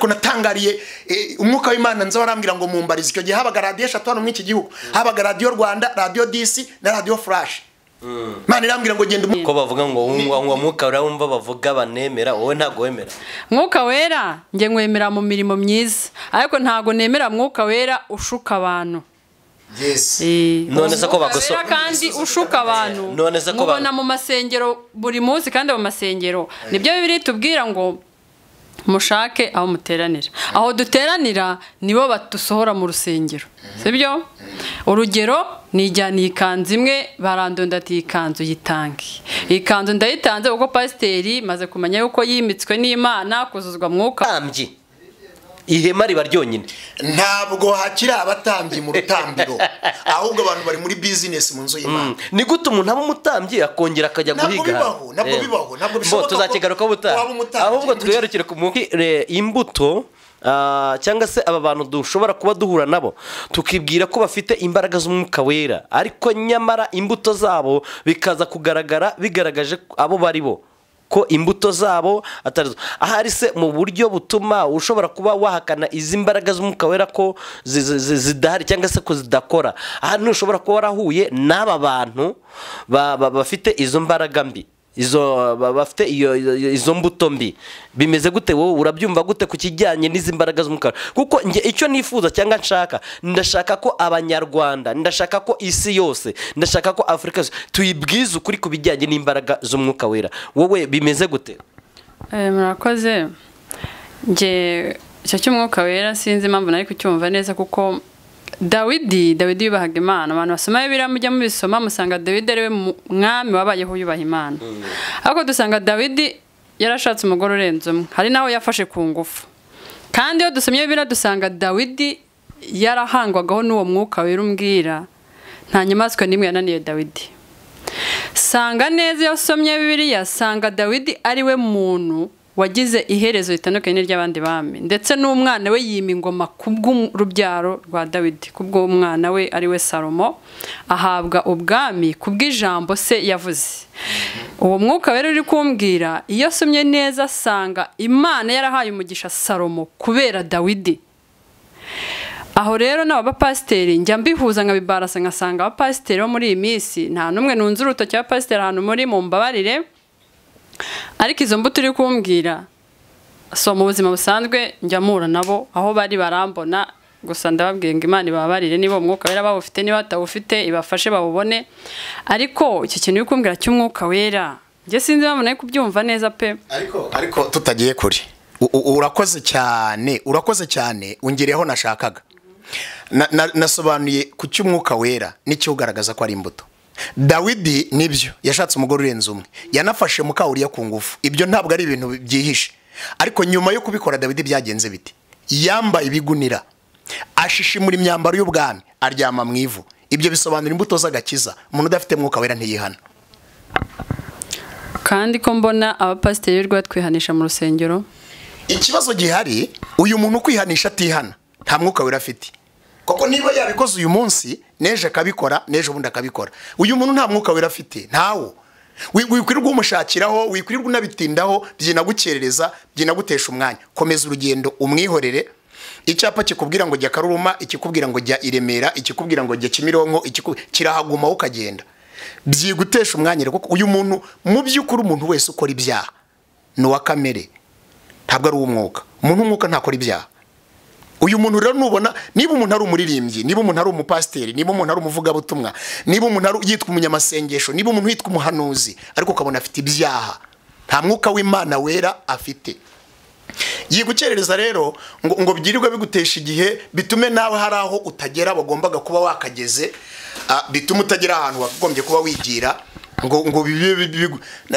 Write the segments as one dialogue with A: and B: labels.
A: ariko natangariye umwuka w'Imana nza warambwira ngo mumbarize icyo gihe habaga radio 3 hano mw'iki gihugu habaga radio Rwanda radio DC na radio Flash Mana irambwira ngo genda
B: ko bavuga ngo umwuka wera wumva bavuga banemera wowe ntago wemera
C: mwuka wera nge nkwemera mu mirimo myiza ariko ntago nemera mwuka wera ushuka abantu
A: Yes
B: none se ko bagoso
C: kandi ushuka abantu
B: none se ko
C: mubona mu masengero buri munsi kandi mu masengero nibyo bibiri tubwira ngo mushake aho muteranira aho duteranira nibo batusohora mu rusengero sibyo urugero nijyaniye ikanzu imwe barandonda ati ikanzu yitange ikanzu ndayitanze uko pasiteri maze kumenya yuko yimitswe n'Imana kuzuzwa mwuka
B: tambyi ihema riba ryonyine
A: ntabwo hakira abatambyi mu rutambiro ahubwo abantu bari muri business mu nzu y'Imana
B: ni gute umuntu aba umutambyi akongera akajya guhiga
A: ntabwo bibaho bishoboka
B: tuzakigaruka ahubwo twigarukire ku imbuto cyangwa se aba bantu dushobora kuba duhura nabo tukibwira ko bafite imbaraga z'umwuka wera ariko nyamara imbuto zabo bikaza kugaragara bigaragaje abo bari bo ko imbuto zabo atarizo ahari se mu buryo butuma ushobora kuba wahakana izi mbaraga z'umwuka wera ko zidahari cyangwa se ko zidakora aha ntushobora kuba warahuye n'aba bantu bafite izo mbaraga mbi izo bafite izo mbuto mbi bimeze gute wowe urabyumva gute ku kijyanye n'izi mbaraga z'umukara kuko nge icyo nifuza cyangwa ndashaka ko abanyarwanda ndashaka ko isi yose ndashaka ko Afrika tuyibwiza ukuri ku bijyanye n'imbaraga z'umwuka wera wowe bimeze gute
C: murakoze nge icyo cy'umwuka wera sinzi impamvu nari kucyumva neza kuko Dawidi yubahaga Imana abantu basoma Bibiliya mujya mubisoma musanga Dawidi ariwe mwami wabayeho yubaha Imana ariko dusanga Dawidi yarashatse umugore urenze umwe hari naho yafashe ku ngufu kandi iyo dusomye Bibiliya dusanga Dawidi yarahangwagaho n'uwo mwuka wera umbwira nta nyamaswa n'imwe yananiye Dawidi sanga neza iyo somye Bibiliya sanga Dawidi ariwe muntu wagize iherezo ritandukanye n'ry'abandi bami ndetse n'umwana we yima ingoma kubw'urubyaro rwa Dawidi kubw'umwana we ari we Salomo ahabwa ubwami kubw'ijambo se yavuze uwo mwuka wera uri kumbwira iyo somye neza sanga Imana yarahaye umugisha Salomo kubera Dawidi aho rero n'aba bapasiteri njya mbihuza nkabibarasa nkasanga abapasiteri bo muri iyi minsi nta n'umwe nunze urutoki abapasiteri ahantu muri mu mbabarire ariko izo mbuto uri kumbwira so mu buzima busanzwe njya mpura nabo aho bari barambona gusa ndababwiye ngo Imana ibabarire niba umwuka wera bawufite niba batawufite ibafashe bawubone ariko iki kintu uri kumbwira cy'umwuka wera njye sinzi impamvu nari kubyumva neza pe
A: ariko tutagiye kuri urakoze cyane ungereyeho nashakaga nasobanuye ku cy'umwuka wera n'icyo ugaragaza ko ari imbuto Dawidi nibyo yashatse umugore urenze umwe yanafashe mukawuriya ku ngufu ibyo ntabwo ari ibintu byihishe ariko nyuma yo kubikora Dawidi byagenze biti yambaye ibigunira ashishimura imyambaro y'ubwami aryama mu ivu ibyo bisobanura imbuto z'agakiza umuntu udafite mwuka wera ntiyihana
C: kandi ko mbona abapasiteri rwatwihanisha mu rusengero
A: ikibazo gihari uyu muntu kwihanisha atihana nta mwuka wera afite koko niba yabikoze uyu munsi neje akabikora neje ubundi akabikora uyu muntu nta mwuka wera afite ntawo wikwirirwa umushakiraho wikwirirwa unabitindaho byinagukerereza byinagutesha umwanya komeza urugendo umwihorere icyapa kikubwira ngo jya Karuruma ikikubwira ngo jya Iremera ikikubwira ngo jya Kimironko kirahaguma ukagenda byigutesha umwanya kuko uyu muntu mu by'ukuri umuntu wese ukora ibyaha no wa kamere ntabwo ari umwuka umuntu umwuka ntakora ibyaha uyu muntu rero nubona niba umuntu ari umuririmbyi niba umuntu ari umupasiteri niba umuntu ari umuvugabutumwa niba umuntu ari yitwa umunyamasengesho niba umuntu yitwa umuhanuzi ariko ukabona afite ibyaha nta mwuka w'Imana wera afite yigukerereza rero ngo byirirwe bigutesha igihe bitume nawe hari aho utagera bagombaga kuba wakageze bituma utagera ahantu wagombye kuba wigira ngo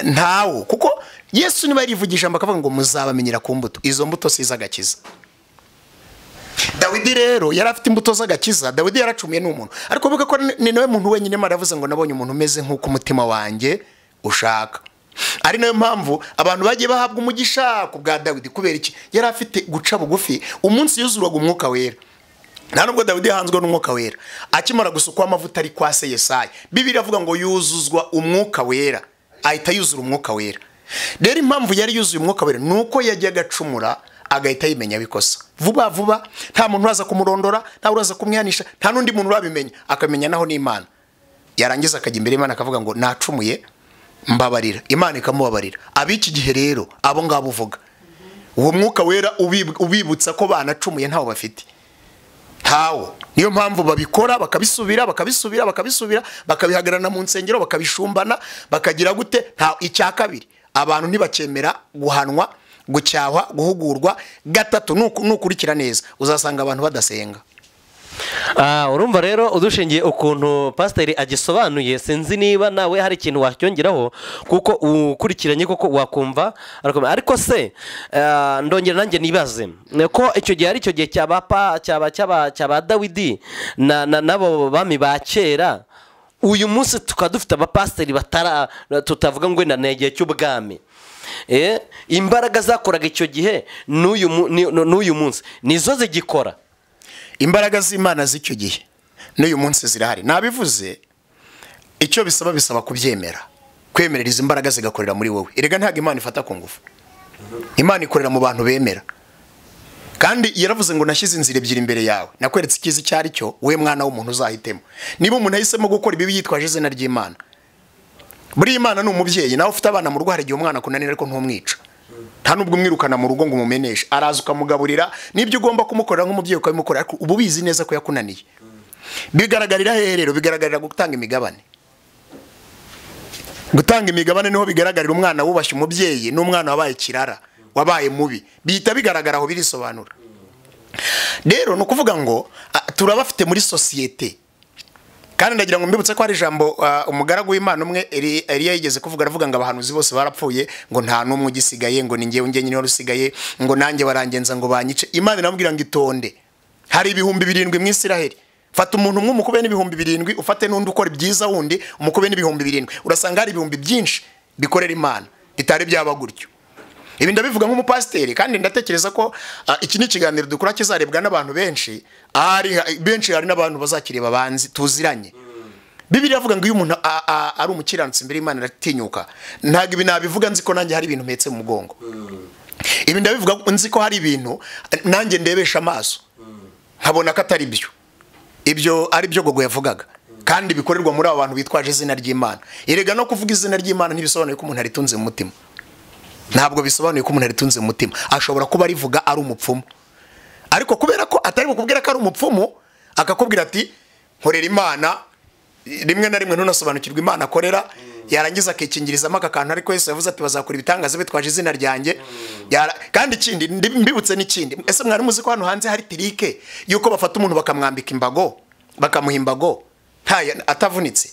A: ntawo kuko Yesu niba yarivugisha mbakavuga ngo muzabamenyera ku mbuto izo mbuto sizagakiza Dawidi rero yari afite imbuto z'agakiza Dawidi yaracumiye n'umuntu ariko bivuga ko ni nawe muntu wenyine maravuze ngo nabonye umuntu umeze nk'uko umutima wanjye ushaka ari nayo mpamvu abantu bagiye bahabwa umugisha ku bwa Dawidi kubera iki yari afite guca bugufi umunsi yuzuraga umwuka wera nta nubwo Dawidi yahanzwe n'umwuka wera akimara gusukwa amavuta ari kwa se Yesaya Bibiliya avuga ngo yuzuzwa umwuka wera ahita yuzura umwuka wera rero impamvu yari yuzuye umwuka wera nuko yajyaga acumura agahita yimenya bikosa vuba vuba, nta muntu uraza kumurondora, nta uraza kumwihanisha, nta n'undi muntu urabimenya, akamenya naho n'Imana. Yarangiza akajya imbere y'Imana akavuga ngo nacumuye, mbabarira, Imana ikamubabarira. Abiki gihe rero abo ngabo uvuga, uwo mwuka wera ubibutsa ko banacumuye ntawo bafite, ntawo. Niyo mpamvu babikora bakabisubira bakabihagarana mu nsengero, bakabishumbana, bakagira gute. Nta icya kabiri, abantu ntibakemera guhanwa, gucyahwa, guhugurwa. Gatatu, nukurikira neza uzasanga abantu badasenga.
B: Urumva rero udushingiye ukuntu pasiteri agisobanuye, sinzi niba nawe hari ikintu wacyongeraho, kuko ukurikiranye koko wakumva. Ariko se ndongera nanjye nibaze ko icyo gihe ari icyo gihe cyaba Dawidi nabo bami ba kera, uyu munsi tukaba dufite abapasiteri tutavuga ngo wenda ni igihe cy'ubwami. Imbaraga zakoraga icyo gihe n'uyu munsi nizo zigikora.
A: Imbaraga z'Imana z'icyo gihe n'uyu munsi zirahari. Nabivuze, icyo bisaba kubyemera, kwemerera izi mbaraga zigakorera muri wowe. Erega ntabwo Imana ifata ku ngufu, Imana ikorera mu bantu bemera. Kandi yaravuze ngo nashyize inzira ebyiri imbere yawe, nakweretse ikizi cyari cyo, we mwana w'umuntu uzahitemo. Niba umuntu ahisemo gukora ibibi yitwaje izina ry'Imana, buri Imana ni umubyeyi. Nawe ufite abana mu rugo, hari igihe umwana akunanira ariko ntumwica, nta nubwo umwirukana mu rugo ngo umumeneshe, araza ukamugaburira, n'ibyo ugomba kumukorera nk'umubyeyi ukabimukorera, ariko uba ubizi neza ko yakunaniye. Bigaragarira hehe rero? Bigaragarira gutanga imigabane. Gutanga imigabane niho bigaragarira umwana wubashye umubyeyi n'umwana wabaye kirara, wabaye mubi, bihita bigaragara aho birisobanura. Rero no kuvuga ngo turabafite muri societe. Kandi ndagira ngo mbibutse ko hari ijambo umugaragu w'Imana umwe Eliya yigeze kuvuga, aravuga ngo abahanuzi bose barapfuye, ngo nta n'umwe ugisigaye, ngo ni ngewe nyine usigaye, ngo nanjye barangenza ngo banyice. Imana iramubwira ngo itonde, hari 7,000 mu Isiraheli, fata umuntu umwe umukube n'ibihumbi 7, ufate n'undi ukora ibyiza wundi umukube n'ibihumbi 7. Urasanga hari ibihumbi byinshi bikorera Imana bitari byaba gutyo. Ibi ndabivuga nk'umupasiteri, kandi ndatekereza ko iki ni ikiganiro dukora kizarebwa n'abantu benshi. Hari n'abantu bazakireba banzi tuziranye. Bibiliya avuga ngo iyo umuntu ari umukiranutsi imbere y'Imana aratinyuka. Ntabwo ibi nabivuga nzi ko nanjye hari ibintu mpetse mu mugongo. Ibi ndabivuga nzi ko hari ibintu nanjye ndebesha amaso nkabona ko atari byo. Ibyo ari byo Gogo yavugaga, kandi bikorerwa muri abo bantu bitwaje izina ry'Imana. Erega no kuvuga izina ry'Imana ntibisobanuye ko umuntu aritunze mu mutima. Ntabwo bisobanuye ko umuntu aritunze mu mutima. Ashobora kuba arivuga ari umupfumu, ariko kubera ko atari bukubwira ko ari umupfumu, akakubwira ati nkorera Imana, rimwe na rimwe ntunasobanukirwa Imana akorera, yarangiza akikingirizamo akakantu. Ariko Yesu yavuze ati bazakora ibitangaza bitwaje izina ryanjye. Kandi ikindi mbibutse n'ikindi, ese mwari muzi ko hano hanze hari tirike yuko bafata umuntu bakamwambika imbago, bakamuha imbago atavunitse?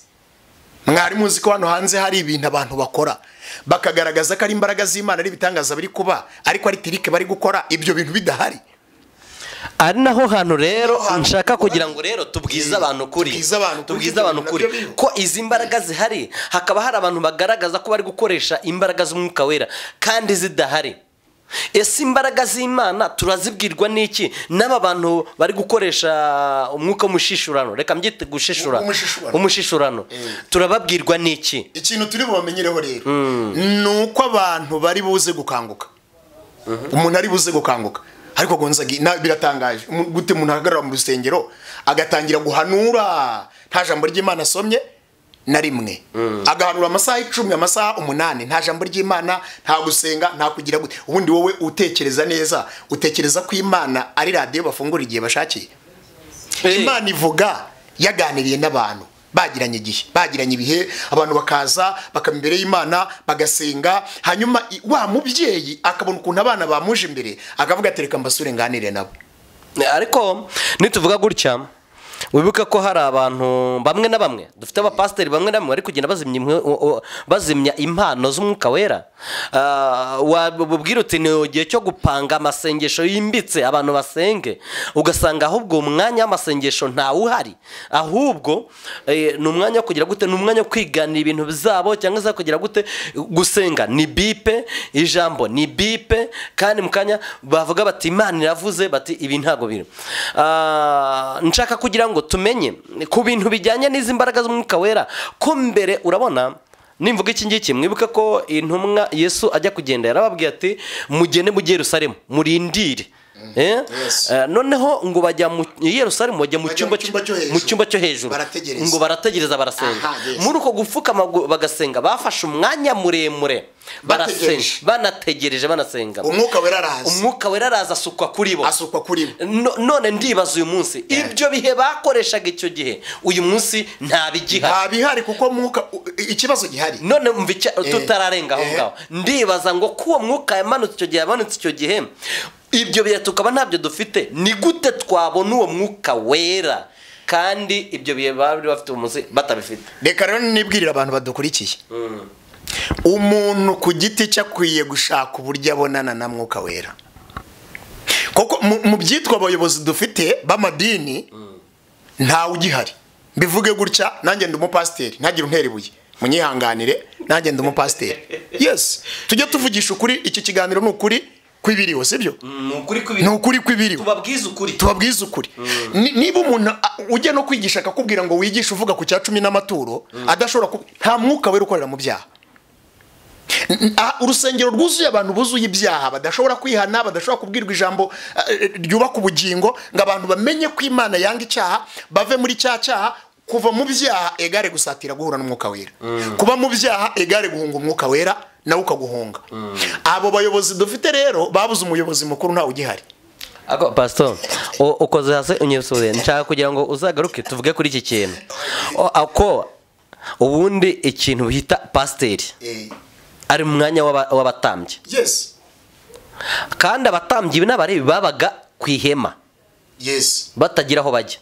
A: Mwari muzi ko hano hanze hari ibintu abantu bakora bakagaragaza ko ari imbaraga z'Imana, ari ibitangaza biri kuba, ariko ari tirike bari gukora, ibyo bintu bidahari?
B: Ari naho hantu rero nshaka kugira ngo rero tubwize abantu kuri, ko izi mbaraga zihari, hakaba hari abantu bagaragaza ko bari gukoresha imbaraga z'umwuka wera kandi zidahari. Ese imbaraga z'Imana turazibwirwa n'iki? N'aba bantu bari gukoresha umwuka w'umushishurano, reka mbyite gushishura, umushishurano, turababwirwa n'iki? Ikintu
A: turi bubamenyereho rero nuko abantu bari buze gukanguka. Umuntu ari buze gukanguka. Ariko Gonzagi biratangaje gute umuntu ahagarara mu rusengero agatangira guhanura nta jambo ry'Imana asomye na rimwe, agahanura amasaha 10, amasaha 8, nta jambo ry'Imana, nta gusenga, nta kugira gute. Ubundi wowe utekereza neza, utekereza ko Imana ari radio bafungura igihe bashakiye? Imana ivuga yaganiriye n'abantu, bagiranye ibihe, abantu bakaza bakamimbere y'Imana bagasenga, hanyuma wa mubyeyi akabona ukuntu abana bamuje imbere, akavuga ati reka mbasure nganire nabo.
B: Ariko nituvuga gutya, wibuka ko hari abantu bamwe na bamwe, dufite abapasiteri bamwe na bamwe bari kugenda bazimya impano z'umwuka wera. Wabubwira uti ni igihe cyo gupanga amasengesho yimbitse abantu basenge, ugasanga ahubwo umwanya w'amasengesho ntawe uhari, ahubwo ni umwanya wo kugira gute, ni umwanya wo kwiganira ibintu bizabo, cyangwa se kugira gute, gusenga ni bipe, ijambo ni bipe, kandi mukanya bavuga bati Imana iravuze, bati ibi ntago biri. Nshaka kugira ngo tumenye ku bintu bijyanye n'izi mbaraga z'umwuka wera ko mbere urabona nimvuga iki ngiki mwibuka ko intumwa Yesu ajya kugenda yarababwiye ati mugende mu Yerusalemu murindire noneho ngo bajya mu Yerusalemu bajya mu cyumba cyo hejuru ngo barategereza barasenga muri uko gupfukama bagasenga bafashe umwanya muremure banategereje banasenga umwuka wera araza asukwa kuri bo none ndibaza uyu munsi ibyo bihe bakoreshaga icyo gihe uyu munsi nta bihari
A: kuko mwuka ikibazo gihari
B: none mvi tutararenga aho ngaho ndibaza ngo kuwo mwuka yamanutse icyo gihe ibyo bihe tukaba ntabyo dufite ni gute twabona uwo mwuka wera kandi ibyo bihe bari bafite umunsi batabifite
A: reka rero nibwirira abantu badukurikiye umuntu ku giti cye akwiye gushaka uburyo abonana na mwuka wera koko mu byitwa abayobozi dufite b'amadini ntawe ugihari mbivuge gutya nanjye ndi umupasiteri ntagire untera ibuye munyihanganire nanjye ndi umupasiteri yes tujye tuvugisha ukuri iki kiganiro ni ukuri kwibiriho sibyo ni ukuri kwibiriho tubabwiza ukuri niba umuntu ujya no kwigisha akakubwira ngo wigishe uvuga ku cya 10 n'amaturo adashobora nta mwuka wera ukorera mu byaha urusengero rwuzuye abantu buzuye ibyaha badashobora kwihana badashobora kubwirwa ijambo ryubaka ubugingo ngo abantu bamenye ko Imana yanga icyaha bave muri cyaha kuva mu byaha egare gusatira guhura n'umwuka wera kuba mu byaha egare guhunga umwuka wera nawe ukaguhunga abo bayobozi dufite rero babuze umuyobozi mukuru ntawe ugihari
B: ako pastor ukoze hase unyesure nshaka kugira ngo uzagaruke tuvuge kuri iki kintu ako ubundi ikintu bita pasiteri ari mu mwanya w'abatambyi
A: yes
B: kandi abatambyi n'abarebi babaga ku ihema
A: yes
B: batagira aho bajya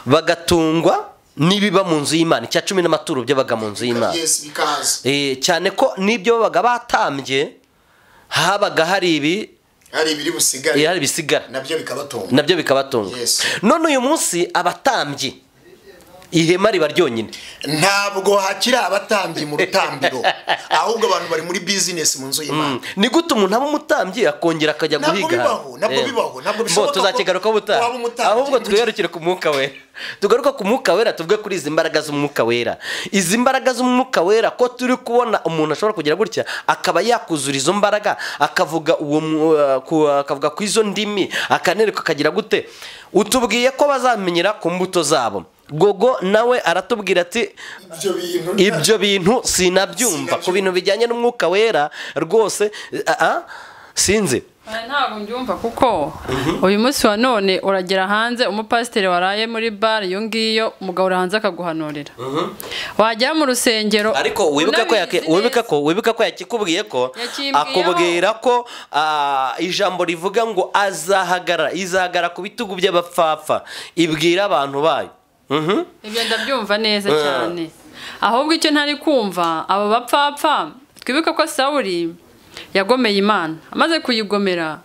B: bagatungwa nibiba mu nzu y'Imana cya 10 n'amaturo byabaga mu nzu y'Imana
A: yes bikaza
B: cyane ko nibyo babaga batambye habaga hari ibiri bisigara nabyo bikabatunga none uyu munsi abatambyi ihema riba ryonyine
A: ntabwo hakiri abatambyi mu rutambiro ahubwo abantu bari muri business mu nzu y'Imana
B: ni gute umuntu aba umutambyi akongera akajya guhiga
A: ntabwo bishoboka
B: tuzakigaruka ahubwo twiyarukire ku mwuka wera tugaruka ku mwuka wera tuvuge kuri izi mbaraga z'umwuka wera izi mbaraga z'umwuka wera ko turi kubona umuntu ashobora kugira gutya akaba yakuzura izo mbaraga akavuga akavuga ku izo ndimi akanereka akagira gute utubwiye ko bazamenyera ku mbuto zabo Gogo nawe aratubwira ati ibyo bintu sinabyumva ku bintu bijyanye n'umwuka wera rwose sinzi
C: ntabwo mbyumva kuko uyu munsi wa none uragera hanze umupasiteri waraye muri bar iyo ngiyo umugabo urahanze akaguhanurira wajya mu rusengero
B: ariko wibuka ko yakikubwiye ko akubwira ko ijambo rivuga ngo izahagara ku bitugu by'abapfapfa ibwira abantu bayo
C: ibyo ndabyumva neza cyane ahubwo icyo ntari kumva abo bapfapfa twibuka ko Sawuli yagomeye Imana amaze kuyigomera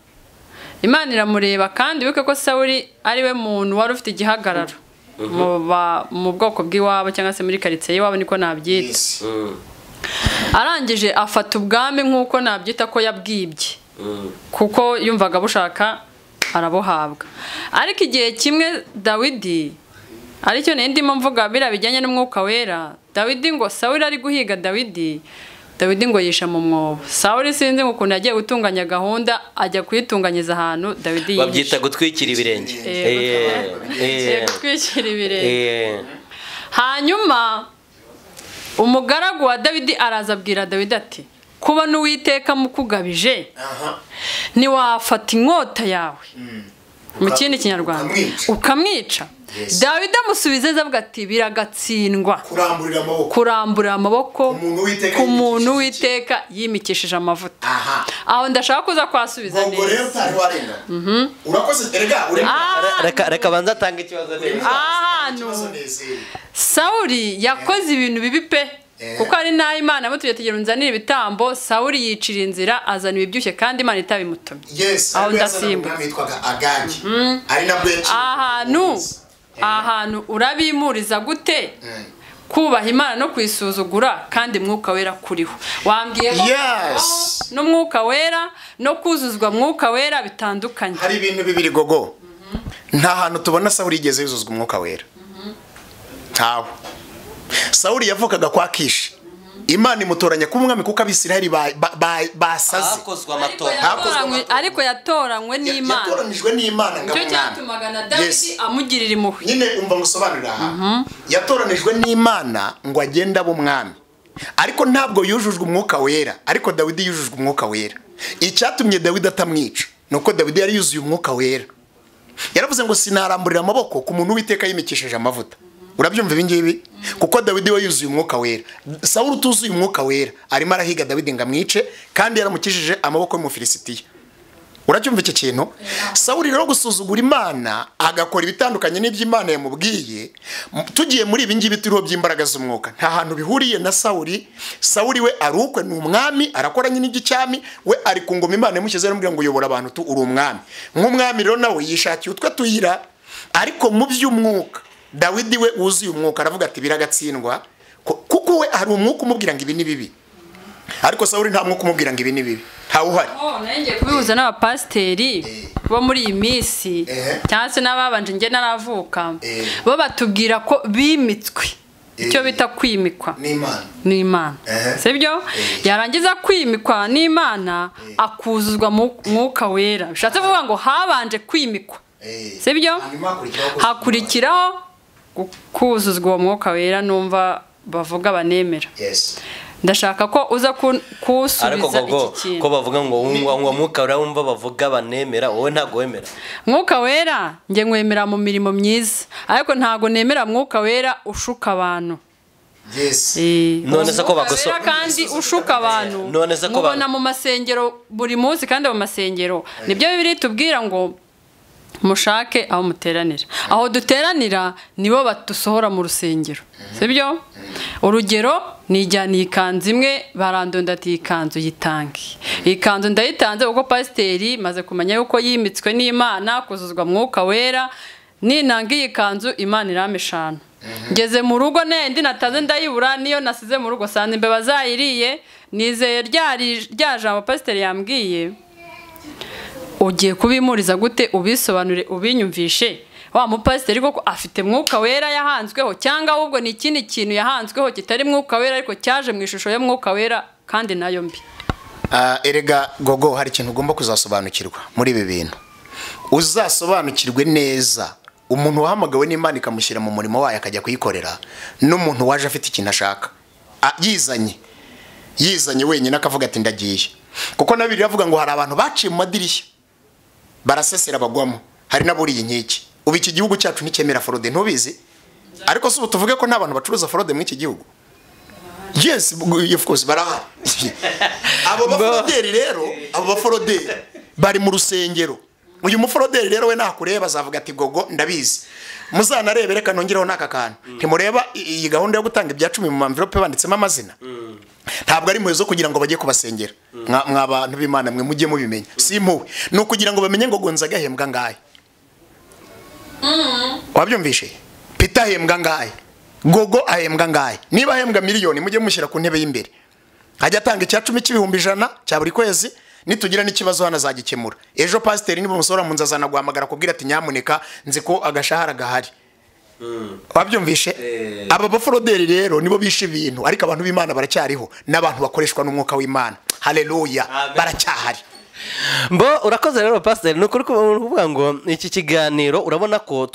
C: Imana iramureba kandi wibuka ko Sawuli ari we muntu wari ufite igihagararo mu bwoko bw'iwabo cyangwa se muri karitsiye y'iwabo niko nabyita arangije afata ubwami nk'uko nabyita ko yabwibye kuko yumvaga bushaka arabuhabwa ariko igihe kimwe Dawidi aricyo ndimo mvuga bijyanye n'umwuka wera Dawidi ngo Sawuli ari guhiga Dawidi ngo yisha mu mwobo Sawuli sinzi ngo ukuntu yagiye gutunganya gahunda ajya kuyitunganyiza ahantu Dawidi yisha
B: babyita gutwikira ibirenge
C: gutwikira ibirenge hanyuma umugaragu wa Dawidi araza abwira Dawidi ati kuba n'Uwiteka mukugabije ntiwafata inkota yawe mu kindi kinyarwanda ukamwica Dawidi amusubiza avuga ati biragatsindwa kurambura amaboko ku muntu w'Uwiteka yimikishije amavuta aho ndashaka kuza kwasubiza neza
B: reka banza atanga ikibazo
C: neza Sawuli yakoze ibintu bibi pe kuko ari nayo Imana mutuye tegera unzanira ibitambo Sawuli yicira inzira azana ibibyibushye kandi Imana itabimutumye aho ndasimbuka ahantu urabimuriza gute kubaha Imana no kwisuzugura kandi mwuka wera kuriho wambwiye n'umwuka wera no kuzuzwa mwuka wera bitandukanye
A: hari ibintu bibiri gogo nta hantu tubona Sawuli yigeze yuzuzwa umwuka wera ntawe Sawuli yavukaga kwa Kishi Imana imutoranya kuba umwami kuko abisiraheli basaze.
B: hakozwe amatora
C: ariko yatoranywe n'Imana.
A: Yatoranijwe n'Imana
C: Icyo cyatumaga na Dawidi amugirira impuhwe.
A: Nyine umva ngusobanurira aha. Yatoranijwe n'Imana ngo agende abe umwami. Ariko ntabwo yujujwe umwuka wera, ariko Dawidi yujujwe umwuka wera. Icyatumye Dawidi atamwica nuko Dawidi yari yuzuye umwuka wera. Yaravuze ngo sinaramburira amaboko ku muntu witeka yimikishije amavuta. Urabyumva ibi ngibi? Kuko Dawidi we yuzuye umwuka wera. Sawuli utuzuye umwuka wera arimo arahiga Dawidi ngo amwice kandi yaramukishije amaboko y'Umufilisitiya. Uracyumva iki kintu? Sawuli rero gusuzugura Imana agakora ibitandukanye n'iby'Imana yamubwiye. Tugiye muri ibi ngibi turiho by'imbaraga z'umwuka. Nta hantu bihuriye na Sawuli. Sawuli we arukwe n'umwami arakoranye n'igicyami, we ari ku ngoma Imana yamushyize n'umubwira ngo uyobora abantu tu uri umwami. Nk'umwami rero nawe yishakiye utwe tuyira, ariko mu by'umwuka Dawidi we wuzuye umwuka aravuga ati biragatsindwa kuko we hari umwuka umubwira ngo ibi ni bibi. Ariko Sawuli nta mwuka umubwira ngo ibi ni bibi. Ntawuhari.
C: Nanjye kubihuza n'abapasiteri bo muri iyi minsi cyangwa se n'ababanje nge naravuka bo batubwira ko bimitswe icyo bita kwimikwa n'Imana. Sibyo? Yarangiza kwimikwa n'Imana akuzuzwa mu mwuka wera. Bishatse kuvuga ngo habanje kwimikwa. Sibyo? Hakurikiraho kuzuzwa uwo mwuka wera numva bavuga banemera. Ndashaka ko uza kusubiza iki kintu.
B: Ko bavuga ngo uwo mwuka wera wumva bavuga banemera, wowe ntago wemera.
C: Mwuka wera nge nkwemera mu mirimo myiza, ariko ntago nemera mwuka wera ushuka abantu.
B: None se ko
C: bagosora kandi ushuka abantu.
B: None se ko
C: mubona mu masengero buri munsi, kandi mu masengero nibyo Bibiliya tubwira ngo mushake aho muteranira. Aho duteranira nibo batusohora mu rusengero. Sibyo? Urugero nijyaniye ikanzu imwe barandonda ati ikanzu yitange. Ikanzu ndayitanze uko pasiteri maze kumenya yuko yimitswe n'Imana kuzuzwa mwuka wera, ninangiye ikanzu Imana irameshana. Ngeze mu rugo ndi nataze ndayibura, niyo nasize mu rugo sanze imbeba zayiriye, nizeye rya jambo pasiteri yambwiye. Ugiye kubimuriza gute ubisobanure ubinyumvishe? Wa mupasiteri koko afite mwuka wera yahanzweho cyangwa ahubwo ni ikindi kintu yahanzweho kitari mwuka wera ariko cyaje mu ishusho ya mwuka wera kandi nayo mbi?
A: Erega gogo, hari ikintu ugomba kuzasobanukirwa muri ibi bintu. Uzasobanukirwe neza umuntu wahamagawe n'Imana ikamushyira mu murimo wayo akajya kuyikorera, n'umuntu waje afite ikintu ashaka yizanye wenyine akavuga ati ndagiye. Kuko na Bibiliya avuga ngo hari abantu baciye mu madirishya barasesera bagwamo, hari naburiye inkiki. Ubu iki gihugu cyacu nticyemera forode, ntubizi? Ariko se ubu tuvuge ko nta bantu bacuruza forode muri iki gihugu? Yes, of course barahari. Abo baforoderi rero, abo baforoderi bari mu rusengero. Uyu muforoderi rero we nakureba azavuga ati gogo ndabizi. Muzanarebe reka nongereho naka kantu. Ntimureba iyi gahunda yo gutanga ibya 10 mu envelope banditsemo amazina. Ntabwo ari muhezo kugira ngo bajye kubasengera. Mw'abantu b'Imana mwe mujye mubimenya. Simpuwe. No kugira ngo bamenye ngo gonza gahembwa ngahe. Wabyumvishe? Peter ahembwa ngahe. Gogo ahembwa ngahe. Niba ahembwa miliyoni mujye mushyira ku ntebe y'imbere. Hajya atanga icya 10 cy'ibihumbi 100 cya buri kwezi. Nitugira n'ikibazo hana zagikemura. Ejo pasiteri niba umusora mu nzazana guhamagara kubwira ati nyamuneka nzi ko agashahara gahari. Wabyumvishe? Aba baforoderi rero nibo bishe ibintu, ariko abantu b'Imana baracyariho n'abantu bakoreshwa n'umwuka w'Imana. Haleluya, baracyahari.
B: Mbo urakoze rero pasiteri, nukuri kuvuga ngo iki kiganiro urabona ko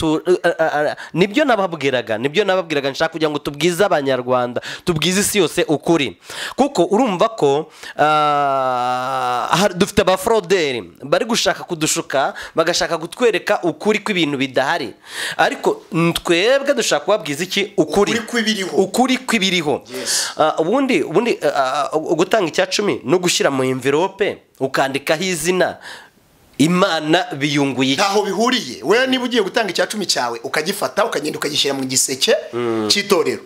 B: nibyo nababwiraga nshaka kugira ngo tubwize abanyarwanda, tubwize isi yose ukuri. Kuko urumva ko dufite abafroderi bari gushaka kudushuka, bagashaka kutwereka ukuri kw'ibintu bidahari, ariko twebwe dushaka kubabwiza iki? Ukuri kw'ibiriho. Ubundi gutanga icya 10 no gushyira mu envelope ukandikaho izina Imana biyunguye.
A: Ntaho bihuriye. Wewe niba ugiye gutanga icya 10 cyawe ukagifata ukagenda ukagishyira mu giseke cy'itorero,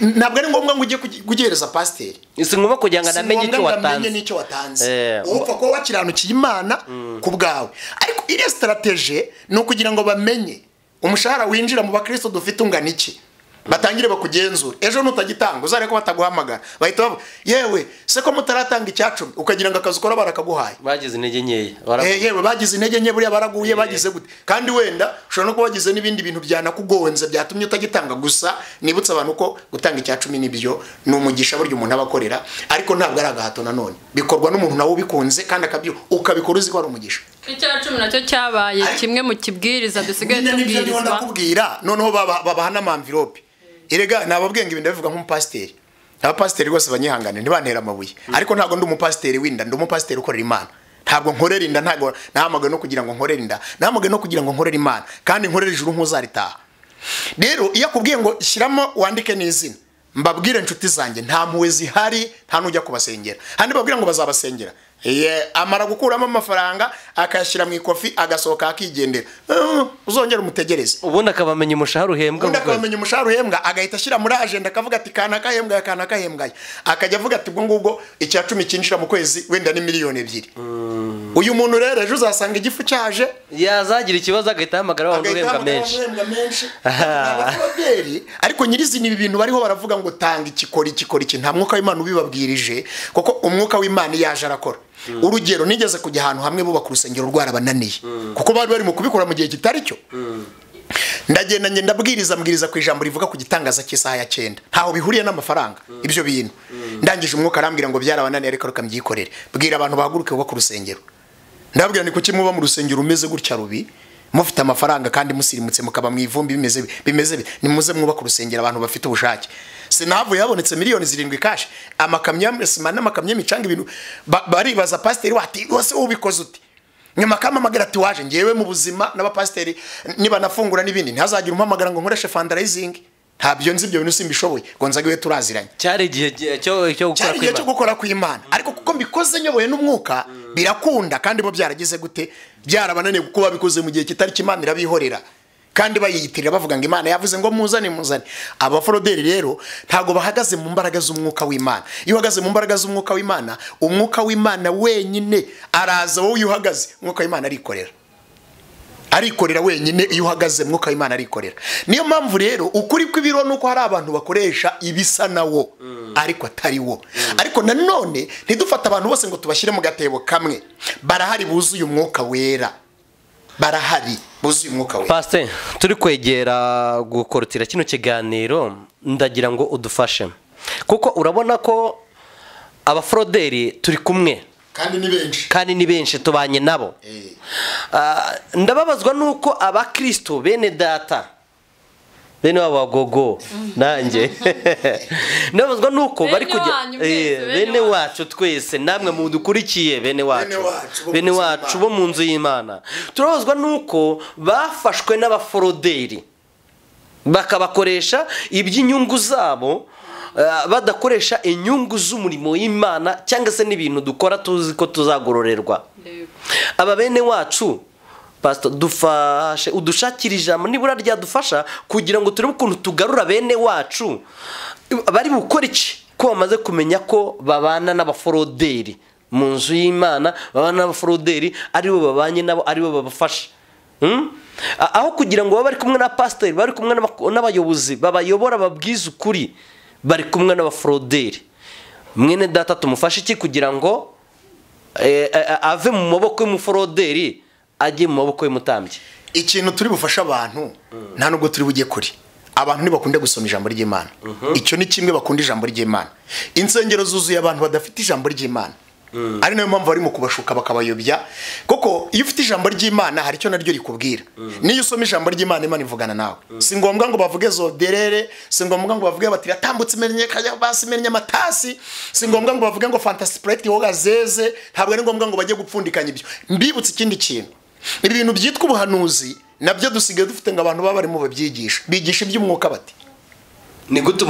A: ntabwo ari ngombwa ngo ujye kugihereza pasiteri.
B: Si ngombwa kugira ngo namenye icyo
A: watanze. Upfa ko wakiranukiye Imana ku bwawe. Ariko iri strategy ni ukugira ngo bamenye umushahara winjira mu bakristo dufite ungana iki. batangire bakugenzura ejo nutagitanga uzare ko bataguhamagara bahita bavuga yewe se ko mutaratanga icyacumi ukagira ngo akazi ukora barakaguhaye
B: bagize intege nkeya
A: yewe bagize intege nke buriya baraguye bagize gute kandi wenda ushobora no kuba wagize n'ibindi bintu byanakugonze byatumye utagitanga gusa nibutse abantu ko gutanga icyacumi nibyo ni umugisha buryo umuntu abakorera ariko ntabwo ari agahato nanone bikorwa n'umuntu nawe ubikunze kandi ukabikora uzi ko ari umugisha
C: icyacumi nacyo cyabaye kimwe mu kibwiriza dusigaye tubwirizwa
A: ndakubwira noneho babaha n'amamvirope erega nababwenga ibintu bivuga nk'umupasiteri abapasiteri rwose banyihangane ntibantera amabuye ariko ntabwo ndi umupasiteri winda ndi umupasiteri ukorera Imana ntabwo nkorera inda ntabwo nahamagaye no kugira ngo nkorere inda nahamagaye no kugira ngo nkorere Imana kandi nkorere ijuru nk'uzaritaha rero iyo akubwiye ngo shyiramo wandike n'izina mbabwire inshuti zanjye nta mpuwe zihari nta n'ujya kubasengera handi babwira ngo bazabasengera amara gukuramo amafaranga akayashyira mu ikofi agasohoka akigendera uzongera umutegereze
B: ubundi akabamenya umushahara uhembwa
A: agahita ashyira muri agenda akavuga ati kana kahembwa akajya avuga ati ubwo ngubwo icyacumi cyinjira mu kwezi wenda ni miliyoni 2 uyu muntu rero ejo uzasanga igifu cyaje
B: yazagira ikibazo agahita ahamagara wa guhembwa menshi
A: ariko nyirizina ibi bintu bariho baravuga ngo tanga ikikori nta mwuka w'Imana ubibabwirije kuko umwuka w'Imana yaje arakora urugero nigeze kujya ahantu hamwe bubaka urusengero rwarabananiye kuko bari bari mu kubikora mu gihe kitari cyo ndagenda ndabwiriza ku ijambo rivuga ku gitangaza cy'isaha ya 9 ntaho bihuriye n'amafaranga ibyo bintu ndangije umwuka arambwira ngo byarabananiye ariko reka mbyikorere bwira abantu bahaguruke bubaka urusengero ndabwira ni kuki muba mu rusengero umeze gutya rubi mufite amafaranga kandi musirimutse mukaba mu ivumbi bimeze nimuze mwubaka urusengero abantu bafite ubushake sinavu yabonetse miliyoni 7 cash amakamyo n'amakamyo micanga ibintu baribaza pasiteri wati wose ubikoze uti nyuma kamamagara ati waje ngewe mu buzima n'abapasiteri niba nafungura n'ibindi ntazagira umpamagara ngo nkoreshe fundraising ntabyo nzi ibyo bintu simbishoboye ngo nzagiwe turaziranye
B: cyari igihe cyo
A: gukora ku Imana ariko kuko mbikoze nyoboye n'umwuka birakunda kandi bo byaragize gute byarabananiye kuko babikoze mu gihe kitari cy'Imana irabihorera kandi bayiyitirira bavuga ngo Imana yavuze ngo muzane abaforoderi rero ntago bahagaze mu mbaraga z'umwuka w'Imana iyo uhagaze mu mbaraga z'umwuka w'Imana umwuka w'Imana wenyine araza wowe uhagaze umwuka w'Imana arikorera wenyine iyo uhagaze mwuka w'Imana arikorera niyo mpamvu rero ukuri kw'ibiro nuko hari abantu bakoresha ibisa nawo ariko atari wo ariko nanone ntidufata abantu bose ngo tubashyire mu gatebo kamwe barahari buzuye umwuka wera
B: Pastor turi kwegera gukorotira kino kiganiro ndagira ngo udufashe kuko urabona ko abaforoderi turi kumwe kandi ni benshi tubanye nabo ndababazwa nuko abakristo bene data bene wabagogo nanjye ndabazwa nuko bari kujya bene wacu twese namwe mudukurikiye bene wacu bo mu nzu y'Imana turabazwa nuko bafashwe n'abaforoderi bakabakoresha iby'inyungu zabo badakoresha inyungu z'umurimo w'Imana cyangwa se n'ibintu dukora tuzi ko tuzagororerwa aba bene wacu Pastor dufashe udushakira ijambo nibura ryadufasha kugira ngo turebe ukuntu tugarura bene wacu bari bukora iki ko bamaze kumenya ko babana n'abaforoderi mu nzu y'Imana babana n'abaforoderi aribo babanye nabo aribo babafasha aho kugira ngo bari kumwe na pastor bari kumwe n'abayobozi babayobora babwiza ukuri bari kumwe n'abaforoderi mwene data tumufashe iki kugira ngo ave mu maboko y'umuforoderi ajye mu maboko y'umutambyi
A: ikintu turi bufasha abantu nta nubwo turi bujye kuri abantu ntibakunda gusoma ijambo ry'Imana icyo ni kimwe bakunda ijambo ry'Imana insengero zuzuye abantu badafite ijambo ry'Imana ari nayo mpamvu bari mu kubashuka bakabayobya kuko iyo ufite ijambo ry'Imana hari icyo naryo rikubwira niyo usoma ijambo ry'Imana Imana ivugana nawe si ngombwa ngo bavuge zo derere si ngombwa ngo bavuge bati yatambutse imenye kajya basi imenye amatasi si ngombwa ngo bavuge ngo fantasy project ho gazeze ntabwo ari ngombwa ngo bajye gupfundikanya ibyo mbibutse ikindi kintu ibi bintu byitwa ubuhanuzi nabyo dusigaye dufite ngo abantu baba barimo babyigisha bigisha iby'umwuka bati
B: ni gute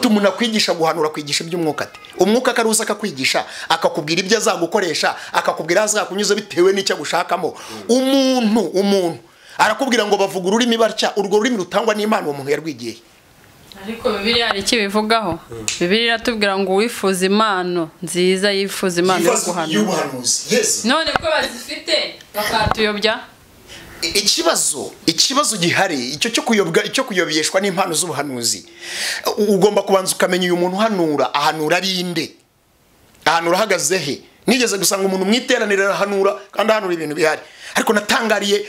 A: umuntu akwigisha guhanura kwigisha iby'umwuka ati umwuka akaruza akakwigisha akakubwira ibyo azagukoresha akakubwira azakunyuza bitewe n'icyo gushakamo umuntu arakubwira ngo bavuga ururimi batya urwo rurimi rutangwa n'Imana uwo muntu yarwigiye
C: ariko Bibiliya hari iki bivugaho Bibiliya iratubwira ngo wifuza impano nziza yifuza impano yo guhanura
A: none
C: ko bazifite bakatuyobya
A: ikibazo gihari icyo cyo kuyobeshwa n'impano z'ubuhanuzi. Ugomba kubanza ukamenya uyu muntu ahanura rinde, ahanura ahagaze he. Nigeze gusanga umuntu mwiteranira ahanura kandi ahanura ibintu bihari, ariko natangariye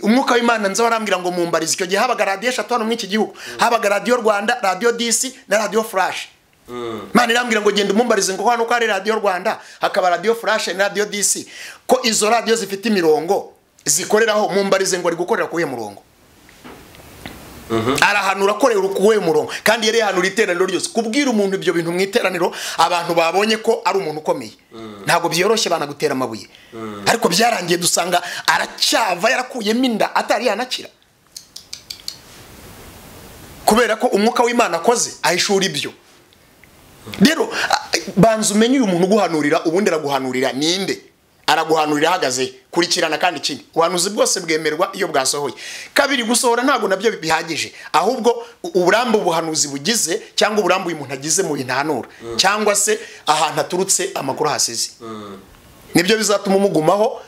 A: umwuka w'Imana nza warambwira ngo mumbarize. Icyo gihe habaga radio 3 hano mu iki gihugu, habaga Radio Rwanda, Radio DC na Radio Flash. Imana irambwira ngo genda umumbarize ngo hano ko ari Radio Rwanda, hakaba Radio Flash na Radio DC, ko izo radio zifite imirongo zikoreraho. Mumbarize ngo ari gukorera kuye murongo. Arahanura akorera kuwe murongo, kandi yari yahanura iteraniro ryose. Kubwira umuntu ibyo bintu mu iteraniro abantu babonye ko ari umuntu ukomeye, ntabwo byoroshye banagutera amabuye. Ariko byarangiye dusanga aracyava yarakuyemo inda atari yanakira, kubera ko umwuka w'Imana akoze ahishura ibyo. Rero banza umenye uyu muntu guhanurira, ubundi araguhanurira ninde, araguhanurira ahagaze. Kurikirana kandi ikindi, ubuhanuzi bwose bwemerwa iyo bwasohoye. Kabiri, gusohora ntabwo nabyo bihagije, ahubwo uburambe ubuhanuzi bugize cyangwa uburambe uyu muntu agize mu bintanura cyangwa se ahantu aturutse amakuru hasize, nibyo bizatuma umugumaho.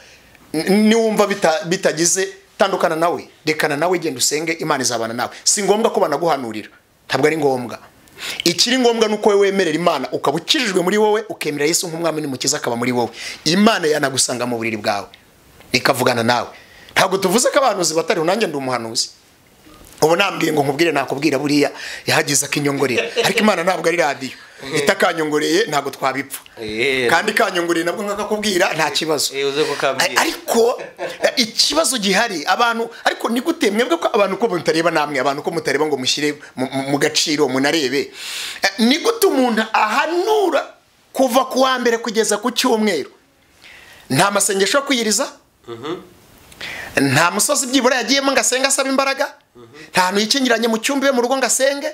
A: Niwumva bitagize, tandukana nawe, rekana nawe, genda usenge, Imana izabana nawe. Si ngombwa ko banaguhanurira, ntabwo ari ngombwa. Ikiri ngombwa nuko wewe wemerera Imana, ukaba ukijijwe muri wowe, ukemera Yesu nk'umwami n'umukiza akaba muri wowe. Imana yanagusanga mu buriri bwawe ikavugana nawe. Ntabwo tuvuze ko abahanuzi batari, nanjye ndi umuhanuzi. Ubu nambwiye ngo nkubwire, nakubwira buriya yahagize akinyongorera, ariko Imana ntabwo ari radio itakanyongoreye, ntabwo twabipfa. Kandi kanyongoreye nabwo nkakakubwira nta kibazo. Ariko ikibazo gihari abantu, ariko ni gute mwebwe ko abantu ko mutareba, namwe abantu ko mutareba ngo mushyire mu gaciro munarebe, ni gute umuntu ahanura kuva ku wa mbere kugeza ku cyumweru nta masengesho yo kwiyiriza, nta musozi byibura yagiyemo ngasenga asaba imbaraga, nta hantu yikingiranye mu cyumba iwe mu rugo ngasenge,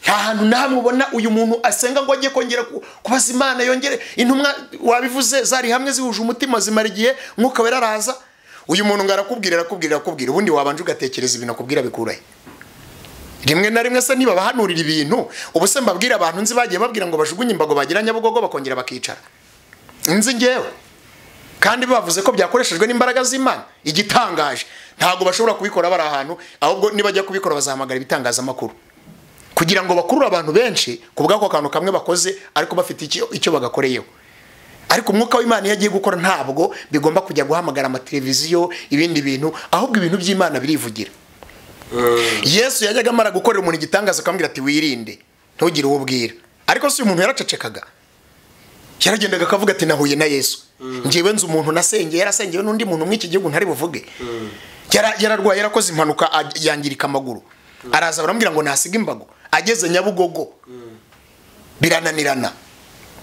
A: nta hantu namwe ubona uyu muntu asenga ngo ajye kongera kubaza Imana yongere. Intumwa wabivuze zari hamwe zihuje umutima zimara igihe, mwuka wera araza. Uyu muntu ngarakubwira ubundi wabanje ugatekereza ibintu akubwira bikurahe. Rimwe na rimwe se niba bahanurira ibintu, ubu se mbabwira abantu nzi bagiye babwira ngo bajugunye imbago bagira Nyabugogo bakongera bakicara, nzi ngewe, kandi bavuze ko byakoreshejwe n'imbaraga z'Imana. Igitangaje ntabwo bashobora kubikora bari ahantu, ahubwo nibajya kubikora bazahamagara ibitangazamakuru kugira ngo bakurure abantu benshi kubwako kantu kamwe bakoze, ariko bafite icyo bagakoreyeho. Ariko umwuka w'Imana yagiye gukora ntabwo bigomba kujya guhamagara amateleviziyo ibindi bintu, ahubwo ibintu by'Imana birivugira. Yesu yajyaga amara gukorera umuntu igitangaza akambwira ati wirinde ntugire uwo ubwira, ariko si umuntu yaracecekaga, yaragendaga akavuga ati nahuye na Yesu. Ngiwe nzi umuntu nasengeye, yarasengewe n'undi muntu mw'iki gihugu ntari buvuge, yararwaye, yarakoze impanuka yangirika amaguru, araza baramubwira ngo nasiga imbago, ageze Nyabugogo birananirana.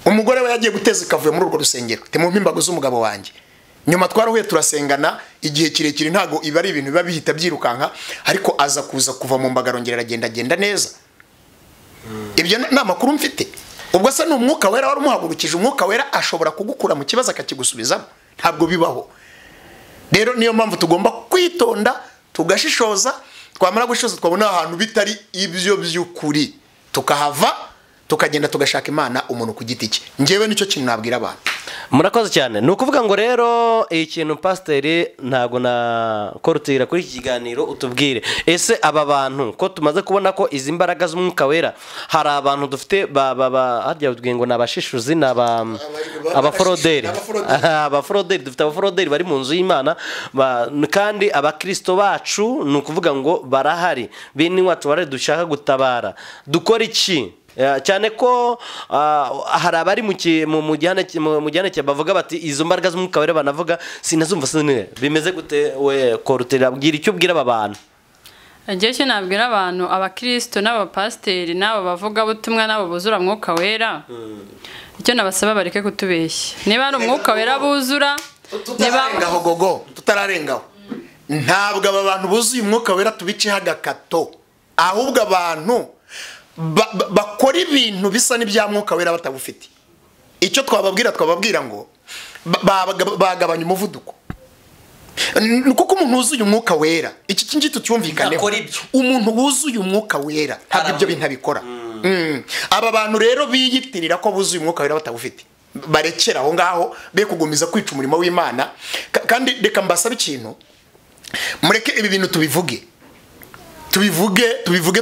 A: Umugore we yagiye guteza ikavuye muri urwo rusengero, temumpa imbago z'umugabo wanjye. Nyuma twarahuye turasengana igihe kirekire, ntago iba ari ibintu biba bihita byirukanka, ariko aza kuva mu mbaga arongera agenda neza. Ibyo ni amakuru mfite. Ubwo se ni umwuka wera wari umuhagurukije. Umwuka wera ashobora kugukura mu kibazo akakigusubizamo, ntabwo bibaho. Rero niyo mpamvu tugomba kwitonda, tugashishoza. Twamara gushishoza twabona ahantu bitari ibyo by'ukuri, tukahava tukagenda tugashaka Imana umuntu ku giti cye. Ngewe nicyo kintu nabwira abantu.
B: Murakoze cyane. Ni ukuvuga ngo rero ikintu pasiteri ntago na korutira kuri iki kiganiro utubwire, ese aba bantu ko tumaze kubona ko izi mbaraga z'umwuka wera, hari abantu dufite harya ubwiye ngo nabashishuzi abaforoderi, abaforoderi, dufite abaforoderi bari mu nzu y'Imana, kandi abakristo bacu ni ukuvuga ngo barahari, bene wacu bare dushaka gutabara. Dukora iki? Cyane ko hari abari mu gihane cya bavuga bati izo mbaraga z'umwuka wera banavuga sinazumva sine. Bimeze gute we korutera, bwira icyo ubwira aba bantu?
C: Ngiye cyo nabwira abantu, abakristo n'abapasiteri n'abo bavuga butumwa n'abo buzura mwuka wera, icyo nabasaba bareke kutubeshya. Niba ari umwuka wera buzura,
A: tutarengaho gogo, tutararengaho, ntabwo aba bantu buzuye umwuka wera tubice hagakato, ahubwo abantu bakora ibintu bisa n'ibya mwuka wera batabufite. Icyo twababwira ngo bagabanya umuvuduko, kuko umuntu wuzuye umwuka wera, iki kintu cyumvikaneho, umuntu wuzuye umwuka wera ntabwo ibyo bintu abikora. Aba bantu rero biyitirira ko buzuye umwuka wera batabufite, barekera aho ngaho be kugumiza kwica umurimo w'Imana. Kandi reka mbasaba ikintu, mureke ibi bintu tubivuge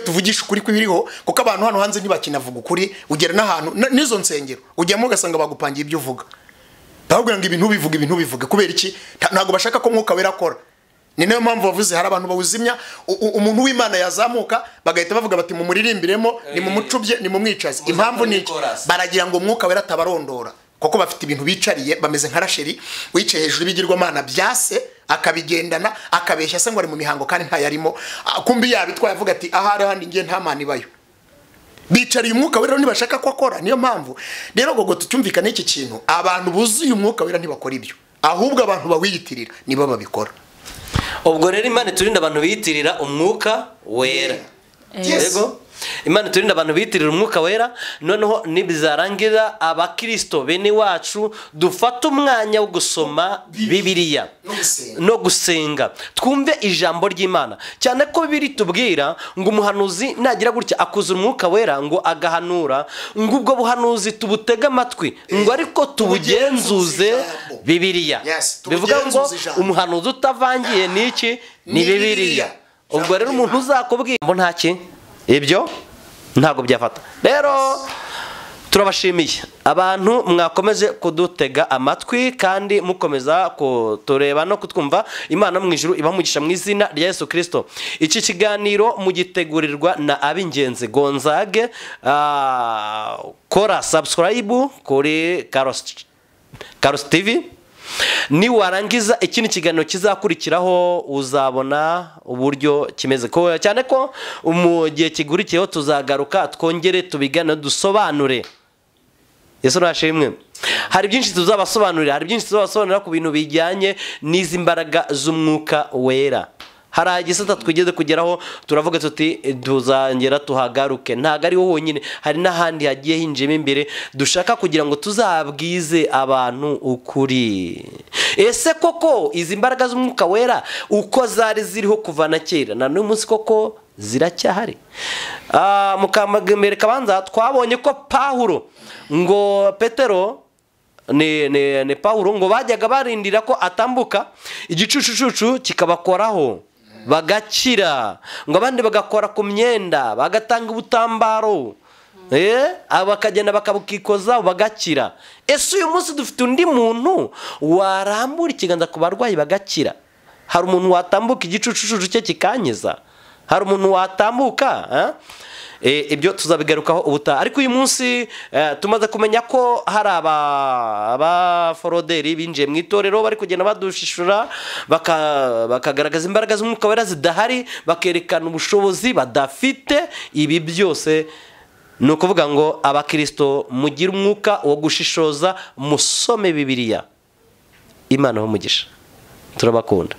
A: tuvugisha ukuri kw'ibiriho, kuko abantu hano hanze ntibakinavuga ukuri. Ugera n'ahantu n'izo nsengero ujyamo ugasanga bagupangiye ibyo uvuga, bakubwira ngo ibintu bivuge kubera iki? Ntabwo bashaka ko Mwuka Wera akora. Ni nayo mpamvu bavuze hari abantu bawuzimya, umuntu w'Imana yazamuka bagahita bavuga bati mumuririmbiremo, ni mumucubye, ni mumwicaze. Impamvu ni baragira ngo Mwuka Wera atabarondora, kuko bafite ibintu bicariye bameze nka Rasheli wicaye hejuru y'ibigirwamana byase, akabigendana akabeshya se ngo ari mu mihango kandi ntayarimo, kumbi yabitwaye avuga ati ahari handi ngiye nta mana ibayo. Bicariye Umwuka Wera ntibashaka ko akora. Niyo mpamvu rero gogo tucyumvikane iki kintu, abantu buzuye Umwuka Wera ntibakora ibyo, ahubwo abantu bawiyitirira nibo babikora.
B: Ubwo rero Imana turinda abantu biyitirira Umwuka Wera. Yego, Imana turinda abantu biyitirira Umwuka Wera. Noneho nibizarangira abakristo bene wacu dufata umwanya wo gusoma Bibiliya no gusenga, twumve ijambo ry'Imana, cyane ko Bibiri tubwira ngo umuhanuzi nagira gutya akuza Umwuka Wera ngo agahanura, ngo ubwo buhanuzi tubutega amatwi, ngo ariko tubugenzuze Bibiliya. Bivuga ngo umuhanuzi utavangiye niki ni Bibiliya. Ubwo rero umuntu uzakubwira ngo ntaki ibyo ntabwo byafata. Rero turabashimiye abantu mwakomeje kudutega amatwi kandi mukomeza kutureba no kutwumva. Imana mu ijuru ibamugisha mu izina rya Yesu Kristo. Iki kiganiro mugitegurirwa na Abingenzi Gonzage. Kora subscribe kuri Karos TV. Ni warangiza ikindi kiganiro kizakurikiraho uzabona uburyo kimeze, ko cyane ko mu gihe kigurikiyeho tuzagaruka twongere tubigane dusobanure. Yesu nashimwe. Hari byinshi tuzabasobanurira ku bintu bijyanye n'izi mbaraga z'Umwuka Wera. Hari igisata twigeze kugeraho turavuga tuti tuzangera tuhagaruke, ntago ari wo wonyine, hari n'ahandi hagiye hinjemo imbere dushaka kugira ngo tuzabwize abantu ukuri. Ese koko izi mbaraga z'Umwuka Wera uko zari ziriho kuva na kera na n'uyu munsi koko ziracyahari? Mukamagembere kabanza twabonye ko Pawulo ngo Petero ne Pawulo ngo bajyaga barindira ko atambuka igicucucucu kikabakoraho bagakira, ngo abandi bagakora ku myenda bagatanga ubutambaro, abakagenda bakabukikoza bagakira. Ese uyu munsi dufite undi muntu warambura ikiganza ku barwayi bagakira? Hari umuntu watambuka igicucucucu cye kikanyiza? Hari umuntu watambuka? Ibyo tuzabigarukaho ubutaha. Ariko uyu munsi tumaze kumenya ko hari abaforoderi binjiye mu itorero bari kugenda badushishura, bakagaragaza imbaraga z'Umwuka Wera zidahari, bakerekana ubushobozi badafite. Ibi byose ni ukuvuga ngo abakristo mugire umwuka wo gushishoza, musome Bibiliya. Imana umugisha, turabakunda.